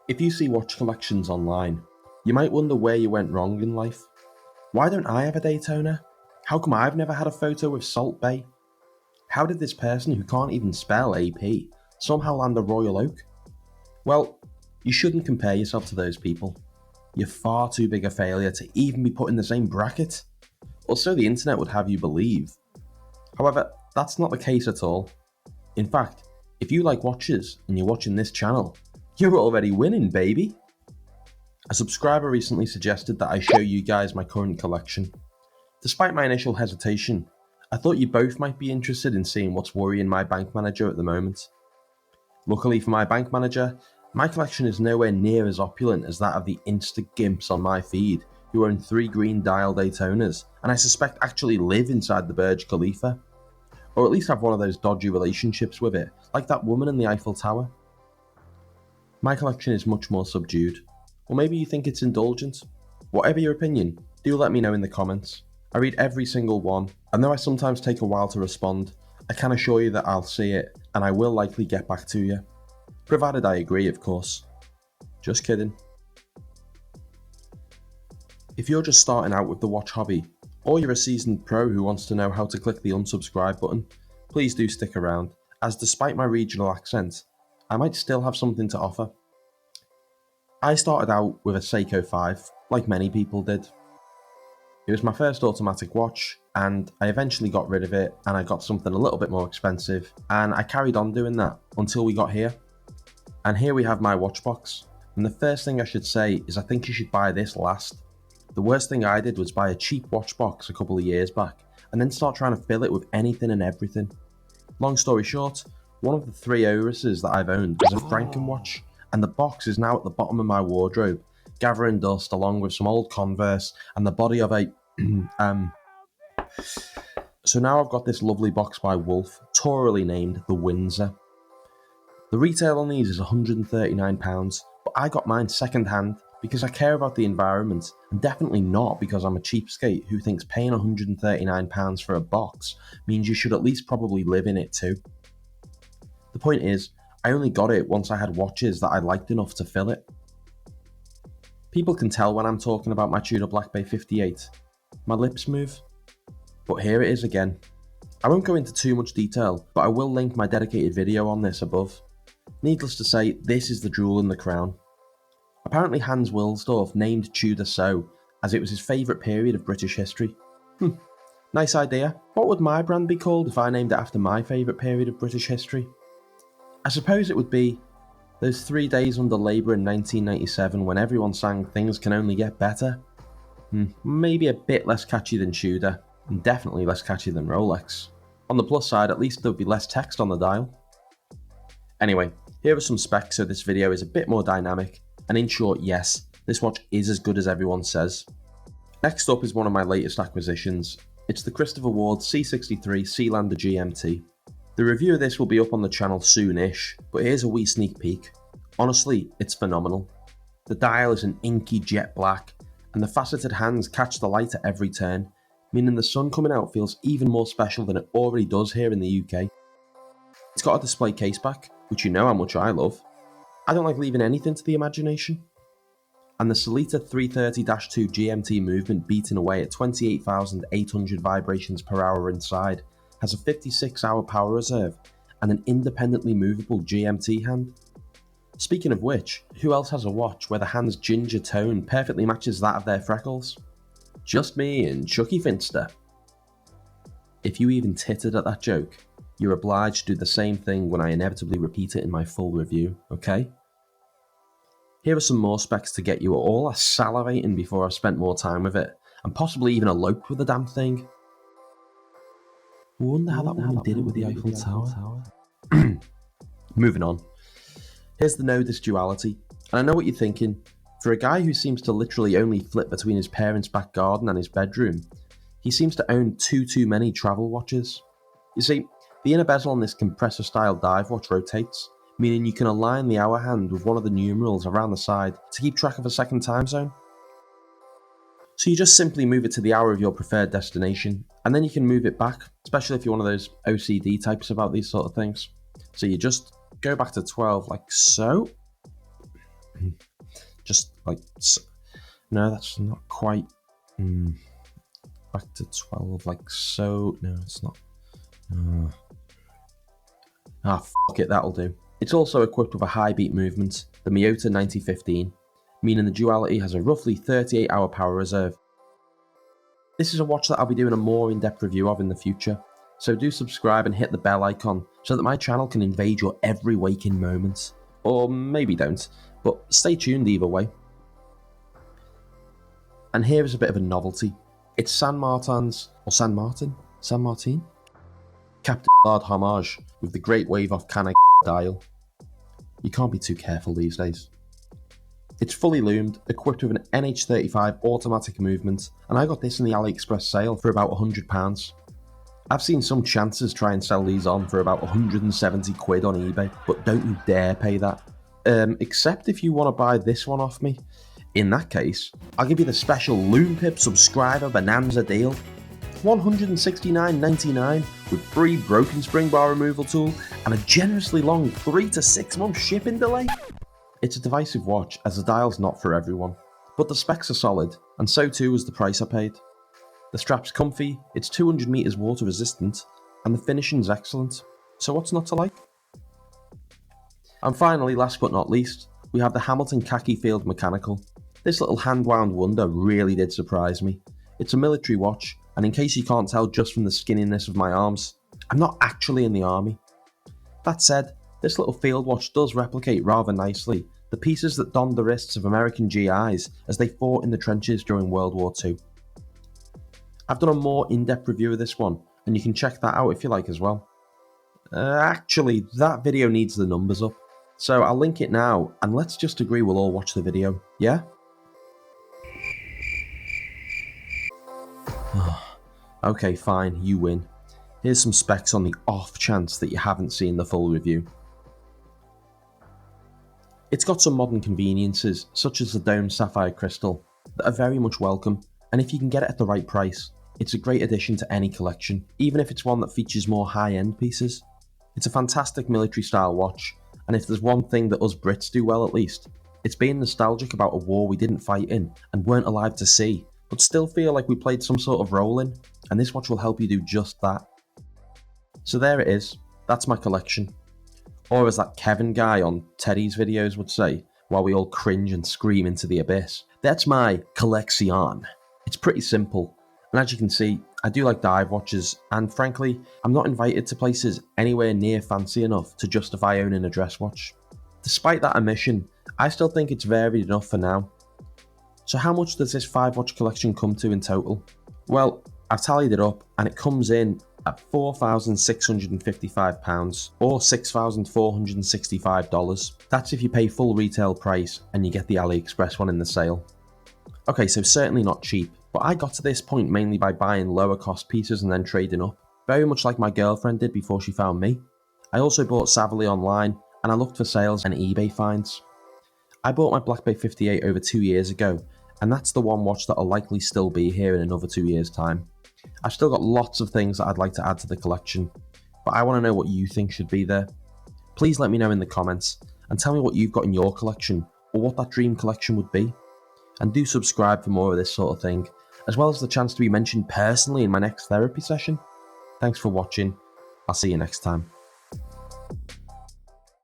If you see watch collections online, you might wonder where you went wrong in life. Why don't I have a Daytona? How come I've never had a photo with Salt Bae? How did this person who can't even spell AP somehow land a Royal Oak? Well, you shouldn't compare yourself to those people. You're far too big a failure to even be put in the same bracket. Or so the internet would have you believe. However, that's not the case at all. In fact, if you like watches and you're watching this channel, you're already winning, baby! A subscriber recently suggested that I show you guys my current collection. Despite my initial hesitation, I thought you both might be interested in seeing what's worrying my bank manager at the moment. Luckily for my bank manager, my collection is nowhere near as opulent as that of the insta-gimps on my feed who own 3 green dial Daytonas and I suspect actually live inside the Burj Khalifa. Or at least have one of those dodgy relationships with it, like that woman in the Eiffel Tower. My collection is much more subdued. Or maybe you think it's indulgent. Whatever your opinion, do let me know in the comments. I read every single one, and though I sometimes take a while to respond, I can assure you that I'll see it, and I will likely get back to you. Provided I agree, of course. Just kidding. If you're just starting out with the watch hobby, or you're a seasoned pro who wants to know how to click the unsubscribe button, please do stick around, as despite my regional accent, I might still have something to offer. I started out with a Seiko 5, like many people did. It was my first automatic watch, and I eventually got rid of it and I got something a little bit more expensive, and I carried on doing that until we got here. And here we have my watch box, and the first thing I should say is I think you should buy this last. The worst thing I did was buy a cheap watch box a couple of years back, and then start trying to fill it with anything and everything. Long story short, one of the 3 Oruses that I've owned was a Franken watch, and the box is now at the bottom of my wardrobe, gathering dust along with some old Converse and the body of a So now I've got this lovely box by Wolf, tourally named the Windsor. The retail on these is £139, but I got mine second hand because I care about the environment, and definitely not because I'm a cheapskate who thinks paying £139 for a box means you should at least probably live in it too. The point is, I only got it once I had watches that I liked enough to fill it. People can tell when I'm talking about my Tudor Blackberry 58. My lips move. But here it is again. I won't go into too much detail, but I will link my dedicated video on this above. Needless to say, this is the jewel in the crown. Apparently Hans Wilsdorf named Tudor so, as it was his favourite period of British history. Nice idea. What would my brand be called if I named it after my favourite period of British history? I suppose it would be those 3 days under Labour in 1997 when everyone sang Things Can Only Get Better. Maybe a bit less catchy than Tudor, and definitely less catchy than Rolex. On the plus side, at least there would be less text on the dial. Anyway, here are some specs so this video is a bit more dynamic, and in short, yes, this watch is as good as everyone says. Next up is one of my latest acquisitions. It's the Christopher Ward C63 Sealander GMT. The review of this will be up on the channel soon-ish, but here's a wee sneak peek. Honestly, it's phenomenal. The dial is an inky jet black, and the faceted hands catch the light at every turn, meaning the sun coming out feels even more special than it already does here in the UK. It's got a display case back, which you know how much I love. I don't like leaving anything to the imagination. And the Sellita 330-2 GMT movement beating away at 28,800 vibrations per hour inside has a 56-hour power reserve and an independently movable GMT hand. Speaking of which, who else has a watch where the hand's ginger tone perfectly matches that of their freckles? Just me and Chucky Finster. If you even tittered at that joke, you're obliged to do the same thing when I inevitably repeat it in my full review, okay? Here are some more specs to get you all salivating before I've spent more time with it, and possibly even eloped with the damn thing. I wonder how that woman did it with the Eiffel Tower. Moving on. Here's the Nodus duality, and I know what you're thinking. For a guy who seems to literally only flip between his parents' back garden and his bedroom, he seems to own too many travel watches. You see, the inner bezel on this compressor-style dive watch rotates, meaning you can align the hour hand with one of the numerals around the side to keep track of a second time zone. So you just simply move it to the hour of your preferred destination, and then you can move it back, especially if you're one of those OCD types about these sort of things. So you just go back to 12 like so. like, no, that's not quite, back to 12, like so, no, it's not, fuck it, that'll do. It's also equipped with a high beat movement, the Miyota 9015, meaning the Duality has a roughly 38 hour power reserve. This is a watch that I'll be doing a more in-depth review of in the future, so do subscribe and hit the bell icon so that my channel can invade your every waking moment. Or maybe don't, but stay tuned either way. And here is a bit of a novelty. It's San Martin's Captain Bard homage with the Great Wave off Khaki dial. You can't be too careful these days. It's fully loomed, equipped with an NH35 automatic movement, and I got this in the AliExpress sale for about £100. I've seen some chances try and sell these on for about 170 quid on eBay, but don't you dare pay that. Except if you want to buy this one off me. In that case, I'll give you the special Loompip subscriber bonanza deal. $169.99 with free broken spring bar removal tool and a generously long 3 to 6 month shipping delay. It's a divisive watch as the dial's not for everyone, but the specs are solid and so too is the price I paid. The strap's comfy, it's 200 meters water resistant, and the finishing's excellent, so what's not to like? And finally, last but not least, we have the Hamilton Khaki Field Mechanical. This little hand-wound wonder really did surprise me. It's a military watch, and in case you can't tell just from the skinniness of my arms, I'm not actually in the army. That said, this little field watch does replicate rather nicely the pieces that donned the wrists of American GIs as they fought in the trenches during World War II. I've done a more in-depth review of this one, and you can check that out if you like as well. Actually, that video needs the numbers up, so I'll link it now, and let's just agree we'll all watch the video, yeah? Okay, fine, you win. Here's some specs on the off chance that you haven't seen the full review. It's got some modern conveniences, such as the domed sapphire crystal, that are very much welcome, and if you can get it at the right price, it's a great addition to any collection, even if it's one that features more high-end pieces. It's a fantastic military-style watch, and if there's one thing that us Brits do well at least, it's being nostalgic about a war we didn't fight in and weren't alive to see, but still feel like we played some sort of role in, and this watch will help you do just that. So there it is, that's my collection. Or as that Kevin guy on Teddy's videos would say, while we all cringe and scream into the abyss, that's my collection. It's pretty simple, and as you can see, I do like dive watches, and frankly, I'm not invited to places anywhere near fancy enough to justify owning a dress watch. Despite that omission, I still think it's varied enough for now. So how much does this 5-watch collection come to in total? Well, I've tallied it up, and it comes in at £4,655 or $6,465. That's if you pay full retail price and you get the AliExpress one in the sale. Okay, so certainly not cheap, but I got to this point mainly by buying lower cost pieces and then trading up, very much like my girlfriend did before she found me. I also bought savvily online, and I looked for sales and eBay finds. I bought my Blackberry 58 over 2 years ago, and that's the one watch that'll likely still be here in another 2 years' time. I've still got lots of things that I'd like to add to the collection, but I want to know what you think should be there. Please let me know in the comments, and tell me what you've got in your collection, or what that dream collection would be. And do subscribe for more of this sort of thing, as well as the chance to be mentioned personally in my next therapy session. Thanks for watching, I'll see you next time.